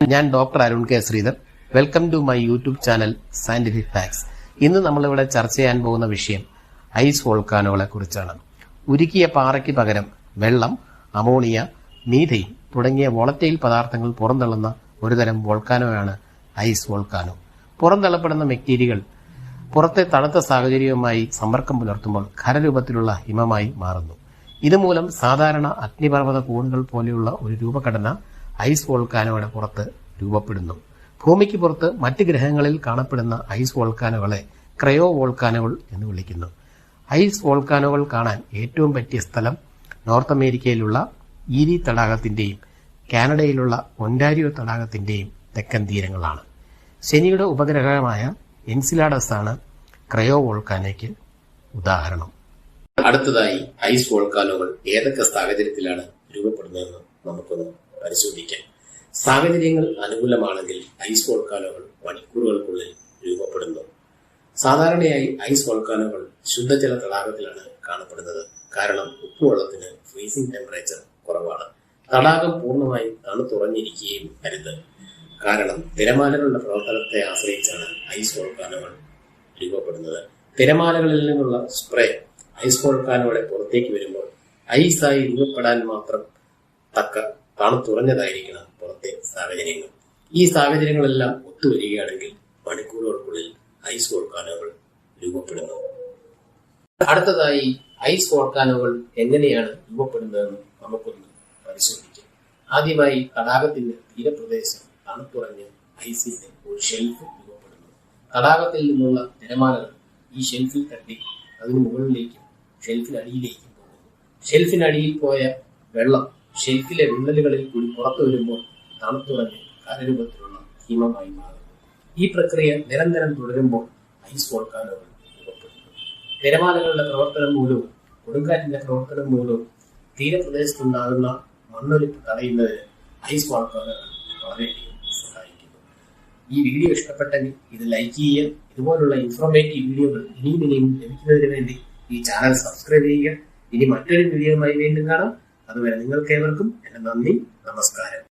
ഞാൻ doctor Arun K Sreedhar. Welcome to my YouTube channel scientific facts. ഇന്ന് നമ്മളിവിടെ ചർച്ച ചെയ്യാൻ പോകുന്ന വിഷയം ഐസ് വോൾക്കാനോകളെ കുറിച്ചാണ്. ഉരുക്കിയ പാറയ്ക്ക് പകരം വെള്ളം, അമോണിയ, മീഥെയ്ൻ തുടങ്ങിയ വോളറ്റൈൽ പദാർത്ഥങ്ങൾ പുറന്തള്ളുന്ന ഒരുതരം വോൾക്കാനോയാണ് ഐസ് വോൾക്കാനോ. പുറന്തള്ളപ്പെടുന്ന മെറ്റീരിയൽ പുറത്തെ തണുത്ത സാഹചര്യവുമായി സമ്പർക്കം പുലർത്തുമ്പോൾ ഖരരൂപത്തിലുള്ള ഹിമമായി മാറുന്നു. ഇതുമൂലം സാധാരണ അഗ്നിപർവ്വത കൂണുകൾ പോലെയുള്ള ഒരു രൂപഘടന ഐസ് വോൾക്കാനോയുടെ പുറത്ത് രൂപപ്പെടുന്നു. ഭൂമിക്ക് പുറത്ത് മറ്റ് ഗ്രഹങ്ങളിൽ കാണപ്പെടുന്ന ഐസ് വോൾക്കാനോകളെ ക്രയോ വോൾക്കാനോകൾ എന്ന് വിളിക്കുന്നു. ഐസ് വോൾക്കാനോകൾ കാണാൻ ഏറ്റവും പറ്റിയ സ്ഥലം നോർത്ത് അമേരിക്കയിലുള്ള ഈരി തടാകത്തിന്റെയും കാനഡയിലുള്ള ഒന്റാരിയോ തടാകത്തിന്റെയും തെക്കൻ തീരങ്ങളാണ്. ശനിയുടെ ഉപഗ്രഹമായ എൻസിലാഡസ് ആണ് ക്രയോ വോൾക്കാനോയ്ക്ക് ഉദാഹരണം. അടുത്തതായി ഐസ് വോൾക്കാനോകൾ ഏതൊക്കെ സാഹചര്യത്തിലാണ് രൂപപ്പെടുന്നതെന്ന് നമുക്കൊന്ന് പരിശോധിക്കാം. സാഹചര്യങ്ങൾ അനുകൂലമാണെങ്കിൽ ഐസ് വോൾക്കാനോകൾ മണിക്കൂറുകൾക്കുള്ളിൽ രൂപപ്പെടുന്നു. സാധാരണയായി ഐസ് വോൾക്കാനോകൾ ശുദ്ധജല തടാകത്തിലാണ് കാണപ്പെടുന്നത്. കാരണം ഉപ്പുവെള്ളത്തിന് ഫ്രീസിംഗ് ടെമ്പറേച്ചർ കുറവാണ്. തടാകം പൂർണ്ണമായും തണുത്തുറഞ്ഞിരിക്കുകയും അരുത്. കാരണം തിരമാലകളുടെ പ്രവർത്തനത്തെ ആശ്രയിച്ചാണ് ഐസ് വോൾക്കാനോകൾ രൂപപ്പെടുന്നത്. തിരമാലകളിൽ നിന്നുള്ള സ്പ്രേ ഐസ് വോൾക്കാനോകളെ പുറത്തേക്ക് വരുമ്പോൾ ഐസായി രൂപപ്പെടാൻ മാത്രം തക്ക തണുത്തുറഞ്ഞതായിരിക്കണം പുറത്തെ സാഹചര്യങ്ങൾ. ഈ സാഹചര്യങ്ങളെല്ലാം ഒത്തുവരികയാണെങ്കിൽ മണിക്കൂറുകൾക്കുള്ളിൽ ഐസ് വോൾക്കാനോകൾ രൂപപ്പെടുന്നു. അടുത്തതായി ഐസ് വോൾക്കാനോകൾ എങ്ങനെയാണ് രൂപപ്പെടുന്നതെന്ന് നമുക്കൊന്ന് പരിശോധിക്കാം. ആദ്യമായി തടാകത്തിന്റെ തീരപ്രദേശം തണുത്തുറഞ്ഞ് ഐസിന്റെ ഒരു ഷെൽഫ് രൂപപ്പെടുന്നു. തടാകത്തിൽ നിന്നുള്ള തിരമാലകൾ ഈ ഷെൽഫിൽ തട്ടി അതിന് മുകളിലേക്കും ഷെൽഫിനടിയിലേക്കും പോകുന്നു. ഷെൽഫിനടിയിൽ പോയ വെള്ളം ഷെൽഫിലെ വിള്ളലുകളിൽ കൂടി പുറത്തു വരുമ്പോൾ തണുത്തുറഞ്ഞ് ഖരരൂപത്തിലുള്ള ഹിമമായി മാറുന്നു. ഈ പ്രക്രിയ നിരന്തരം തുടരുമ്പോൾ ഐസ് വോൾക്കാനോകൾ രൂപപ്പെടുന്നു. തിരമാലകളുടെ പ്രവർത്തനം മൂലവും കൊടുങ്കാറ്റിന്റെ പ്രവർത്തനം മൂലവും തീരപ്രദേശത്തുണ്ടാകുന്ന മണ്ണൊലിപ്പ് തടയുന്നതിന് ഐസ് വോൾക്കാനോകൾ വളരെയധികം സഹായിക്കുന്നു. ഈ വീഡിയോ ഇഷ്ടപ്പെട്ടെങ്കിൽ ഇത് ലൈക്ക് ചെയ്യുക. ഇതുപോലുള്ള ഇൻഫോർമേറ്റീവ് വീഡിയോകൾ ഇനിയും ലഭിക്കുന്നതിന് വേണ്ടി ഈ ചാനൽ സബ്സ്ക്രൈബ് ചെയ്യുക. ഇനി മറ്റൊരു വീഡിയോയുമായി വീണ്ടും കാണാം. അതുവരെ നിങ്ങൾക്കേവർക്കും എന്റെ നന്ദി, നമസ്കാരം.